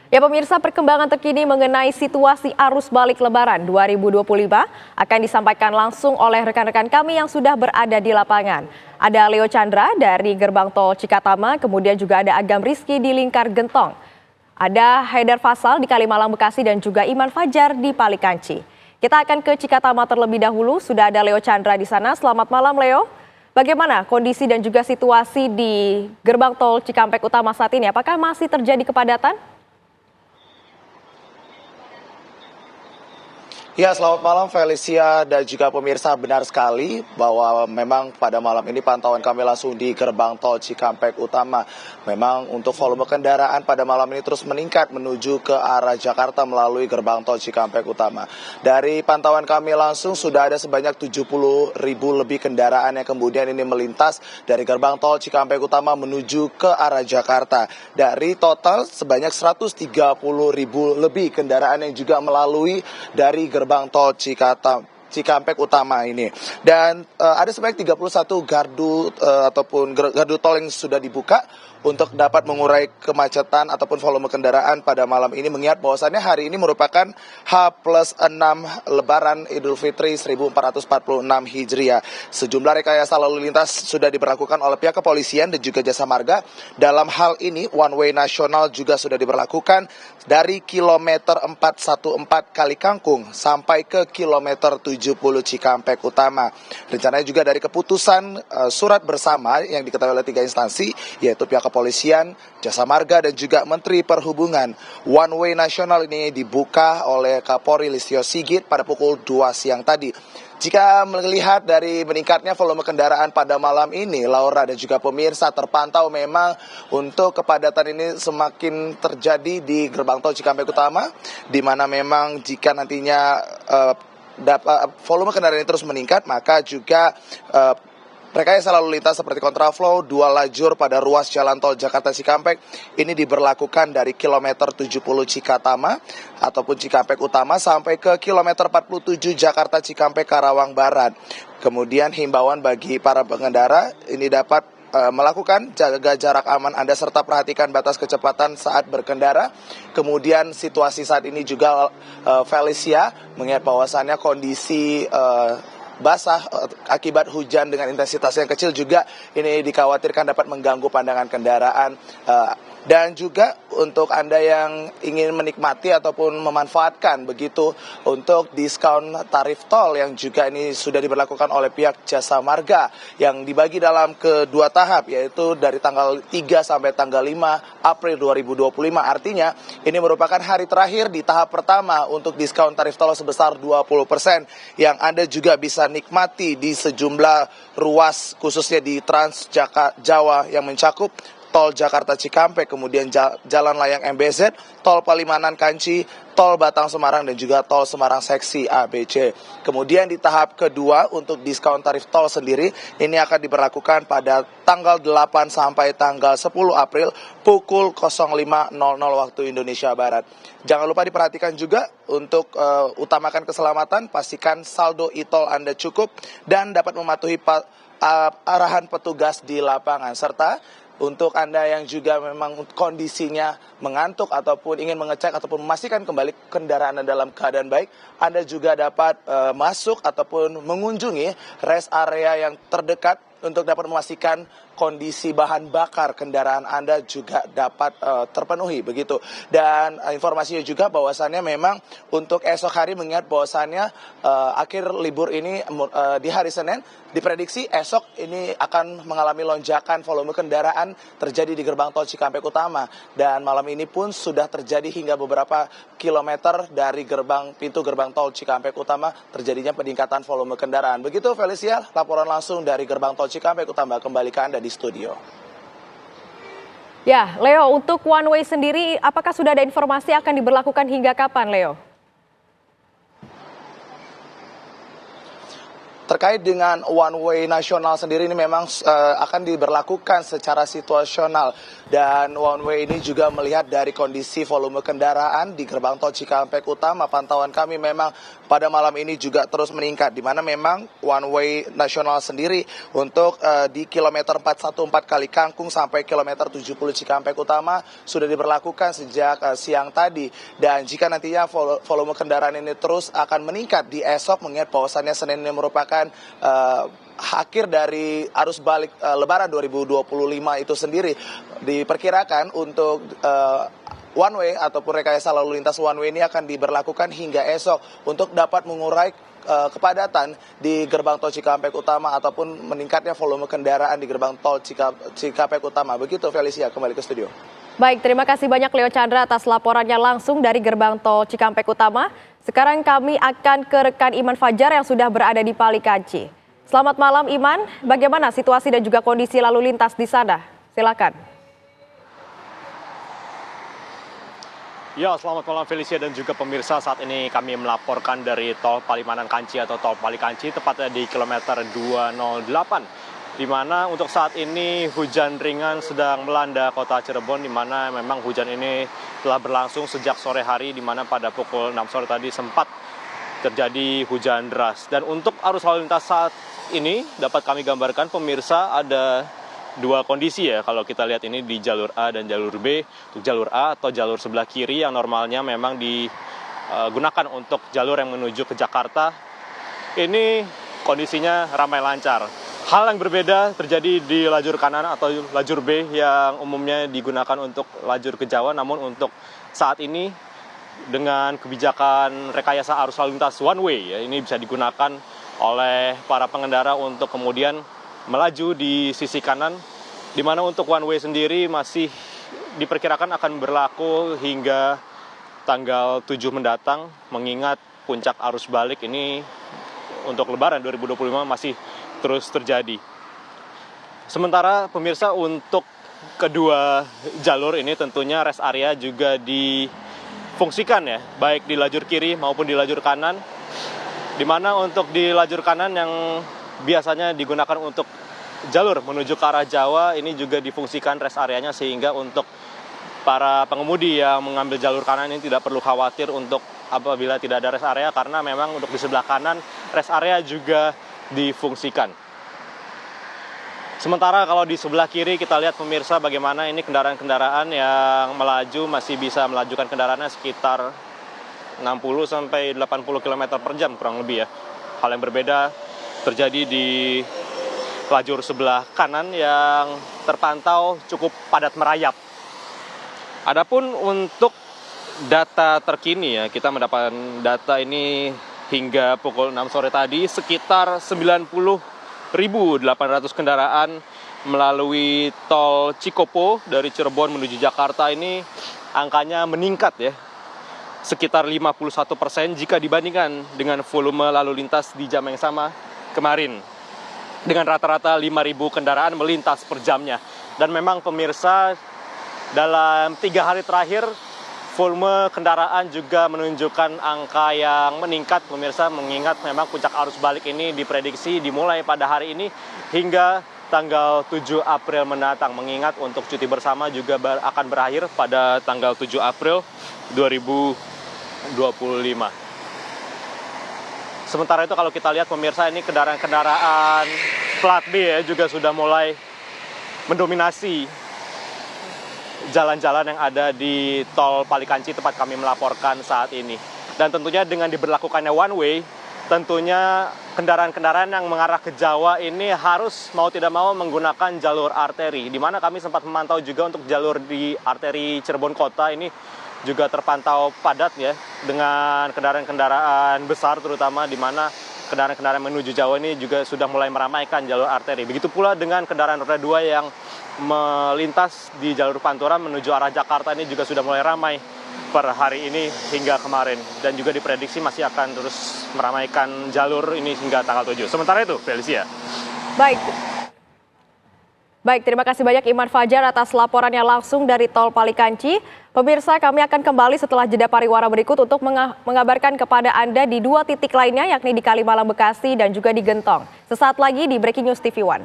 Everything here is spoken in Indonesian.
Ya pemirsa, perkembangan terkini mengenai situasi arus balik Lebaran 2025 akan disampaikan langsung oleh rekan-rekan kami yang sudah berada di lapangan. Ada Leo Chandra dari Gerbang Tol Cikatama, kemudian juga ada Agam Rizky di Lingkar Gentong. Ada Haidar Fasal di Kalimalang Bekasi dan juga Iman Fajar di Palikanci. Kita akan ke Cikatama terlebih dahulu, sudah ada Leo Chandra di sana. Selamat malam Leo. Bagaimana kondisi dan juga situasi di Gerbang Tol Cikampek Utama saat ini? Apakah masih terjadi kepadatan? Ya, selamat malam Felicia dan juga pemirsa. Benar sekali bahwa memang pada malam ini pantauan kami langsung di Gerbang Tol Cikampek Utama. Memang untuk volume kendaraan pada malam ini terus meningkat menuju ke arah Jakarta melalui Gerbang Tol Cikampek Utama. Dari pantauan kami langsung sudah ada sebanyak 70.000 lebih kendaraan yang kemudian ini melintas dari Gerbang Tol Cikampek Utama menuju ke arah Jakarta. Dari total sebanyak 130.000 lebih kendaraan yang juga melalui dari Gerbang Tol Cikampek Utama ini. Dan ada sebanyak 31 gardu ataupun gardu tol yang sudah dibuka untuk dapat mengurai kemacetan ataupun volume kendaraan pada malam ini, mengingat bahwasannya hari ini merupakan H+6 Lebaran Idul Fitri 1446 Hijriah. Sejumlah rekayasa lalu lintas sudah diberlakukan oleh pihak kepolisian dan juga Jasa Marga. Dalam hal ini one way nasional juga sudah diberlakukan dari kilometer 414 Kali Kangkung sampai ke kilometer 70 Cikampek Utama. Rencananya juga dari keputusan surat bersama yang diketahui oleh 3 instansi, yaitu pihak kepolisian, Jasa Marga, dan juga Menteri Perhubungan. One way nasional ini dibuka oleh Kapolri Listio Sigit pada pukul 2 siang tadi. Jika melihat dari meningkatnya volume kendaraan pada malam ini, Laura dan juga pemirsa, terpantau memang untuk kepadatan ini semakin terjadi di Gerbang Tol Cikampek Utama, di mana memang jika nantinya volume kendaraan ini terus meningkat, maka juga rekayasa lalu lintas seperti kontraflow 2 lajur pada ruas jalan tol Jakarta Cikampek ini diberlakukan dari kilometer 70 Cikatama ataupun Cikampek Utama sampai ke kilometer 47 Jakarta Cikampek Karawang Barat. Kemudian himbauan bagi para pengendara ini dapat melakukan jaga jarak aman Anda serta perhatikan batas kecepatan saat berkendara. Kemudian situasi saat ini juga Felicia mengingat bahwasannya kondisi basah akibat hujan dengan intensitas yang kecil juga ini dikhawatirkan dapat mengganggu pandangan kendaraan. Dan juga untuk Anda yang ingin menikmati ataupun memanfaatkan begitu untuk diskon tarif tol yang juga ini sudah diberlakukan oleh pihak Jasa Marga yang dibagi dalam kedua tahap, yaitu dari tanggal 3 sampai tanggal 5 April 2025. Artinya ini merupakan hari terakhir di tahap pertama untuk diskon tarif tol sebesar 20% yang Anda juga bisa nikmati di sejumlah ruas khususnya di Trans Jawa yang mencakup Tol Jakarta Cikampek, kemudian Jalan Layang MBZ, Tol Palimanan Kanci, Tol Batang Semarang, dan juga Tol Semarang Seksi ABC. Kemudian di tahap kedua untuk diskon tarif tol sendiri, ini akan diberlakukan pada tanggal 8 sampai tanggal 10 April pukul 05.00 waktu Indonesia Barat. Jangan lupa diperhatikan juga untuk utamakan keselamatan, pastikan saldo e-tol Anda cukup dan dapat mematuhi arahan petugas di lapangan, serta untuk Anda yang juga memang kondisinya mengantuk ataupun ingin mengecek ataupun memastikan kembali kendaraan Anda dalam keadaan baik, Anda juga dapat masuk ataupun mengunjungi rest area yang terdekat untuk dapat memastikan kondisi bahan bakar kendaraan Anda juga dapat terpenuhi begitu. Dan informasinya juga bahwasannya memang untuk esok hari mengingat bahwasannya akhir libur ini di hari Senin, diprediksi esok ini akan mengalami lonjakan volume kendaraan terjadi di Gerbang Tol Cikampek Utama. Dan malam ini pun sudah terjadi hingga beberapa kilometer dari pintu gerbang Tol Cikampek Utama terjadinya peningkatan volume kendaraan. Begitu Felicia, laporan langsung dari Gerbang Tol Cikampek Utama, kembali ke Anda di studio. Ya, Leo, untuk one way sendiri, apakah sudah ada informasi akan diberlakukan hingga kapan, Leo? terkait dengan one way nasional sendiri ini memang akan diberlakukan secara situasional, dan one way ini juga melihat dari kondisi volume kendaraan di gerbang tol Cikampek Utama. Pantauan kami memang pada malam ini juga terus meningkat, di mana memang one way nasional sendiri untuk di kilometer 414 Kali Kangkung sampai kilometer 70 Cikampek Utama sudah diberlakukan sejak siang tadi. Dan jika nantinya volume kendaraan ini terus akan meningkat di esok, mengingat bahwasannya Senin ini merupakan akhir dari arus balik Lebaran 2025 itu sendiri, diperkirakan untuk one way ataupun rekayasa lalu lintas one way ini akan diberlakukan hingga esok untuk dapat mengurai kepadatan di gerbang tol Cikampek Utama ataupun meningkatnya volume kendaraan di gerbang tol Cikampek Utama. Begitu Felicia, kembali ke studio. Baik, terima kasih banyak Leo Chandra atas laporannya langsung dari gerbang tol Cikampek Utama. Sekarang kami akan ke rekan Iman Fajar yang sudah berada di Palikanci. Selamat malam Iman, bagaimana situasi dan juga kondisi lalu lintas di sana? Silakan. Ya, selamat malam Felicia dan juga pemirsa. Saat ini kami melaporkan dari tol Palimanan Kanci atau tol Palikanci, tepatnya di kilometer 208. Di mana untuk saat ini hujan ringan sedang melanda kota Cirebon, di mana memang hujan ini telah berlangsung sejak sore hari, di mana pada pukul 6 sore tadi sempat terjadi hujan deras. Dan untuk arus lalu lintas saat ini dapat kami gambarkan pemirsa, ada dua kondisi ya kalau kita lihat ini di jalur A dan jalur B. Untuk jalur A atau jalur sebelah kiri yang normalnya memang digunakan untuk jalur yang menuju ke Jakarta, ini kondisinya ramai lancar. Hal yang berbeda terjadi di lajur kanan atau lajur B yang umumnya digunakan untuk lajur ke Jawa, namun untuk saat ini dengan kebijakan rekayasa arus lalu lintas one way ya, ini bisa digunakan oleh para pengendara untuk kemudian melaju di sisi kanan, di mana untuk one way sendiri masih diperkirakan akan berlaku hingga tanggal 7 mendatang, mengingat puncak arus balik ini untuk Lebaran 2025 masih terus terjadi. Sementara pemirsa, untuk kedua jalur ini tentunya rest area juga difungsikan ya, baik di lajur kiri maupun di lajur kanan, di mana untuk di lajur kanan yang biasanya digunakan untuk jalur menuju ke arah Jawa, ini juga difungsikan rest areanya, sehingga untuk para pengemudi yang mengambil jalur kanan ini tidak perlu khawatir untuk apabila tidak ada rest area, karena memang untuk di sebelah kanan rest area juga difungsikan. Sementara kalau di sebelah kiri kita lihat pemirsa bagaimana ini kendaraan-kendaraan yang melaju masih bisa melajukan kendaraannya sekitar 60 sampai 80 km per jam kurang lebih ya. Hal yang berbeda terjadi di lajur sebelah kanan yang terpantau cukup padat merayap. Adapun untuk data terkini ya, kita mendapatkan data ini hingga pukul 6 sore tadi, sekitar 90.800 kendaraan melalui tol Cikopo dari Cirebon menuju Jakarta. Ini angkanya meningkat ya, sekitar 51% jika dibandingkan dengan volume lalu lintas di jam yang sama kemarin, dengan rata-rata 5.000 kendaraan melintas per jamnya. Dan memang pemirsa, dalam 3 hari terakhir volume kendaraan juga menunjukkan angka yang meningkat pemirsa, mengingat memang puncak arus balik ini diprediksi dimulai pada hari ini hingga tanggal 7 April mendatang, mengingat untuk cuti bersama juga akan berakhir pada tanggal 7 April 2025. Sementara itu kalau kita lihat pemirsa, ini kendaraan-kendaraan plat B ya juga sudah mulai mendominasi jalan-jalan yang ada di tol Palikanci tempat kami melaporkan saat ini. Dan tentunya dengan diberlakukannya one way, tentunya kendaraan-kendaraan yang mengarah ke Jawa ini harus mau tidak mau menggunakan jalur arteri, di mana kami sempat memantau juga untuk jalur di arteri Cirebon Kota ini juga terpantau padat ya, dengan kendaraan-kendaraan besar terutama, di mana kendaraan-kendaraan menuju Jawa ini juga sudah mulai meramaikan jalur arteri. Begitu pula dengan kendaraan roda 2 yang melintas di jalur Pantura menuju arah Jakarta, ini juga sudah mulai ramai per hari ini hingga kemarin, dan juga diprediksi masih akan terus meramaikan jalur ini hingga tanggal 7. Sementara itu, Felicia. Baik. Baik, terima kasih banyak Iman Fajar atas laporannya langsung dari Tol Palikanci. Pemirsa, kami akan kembali setelah jeda pariwara berikut untuk mengabarkan kepada Anda di 2 titik lainnya, yakni di Kalimalang, Bekasi, dan juga di Gentong. Sesaat lagi di Breaking News TV One.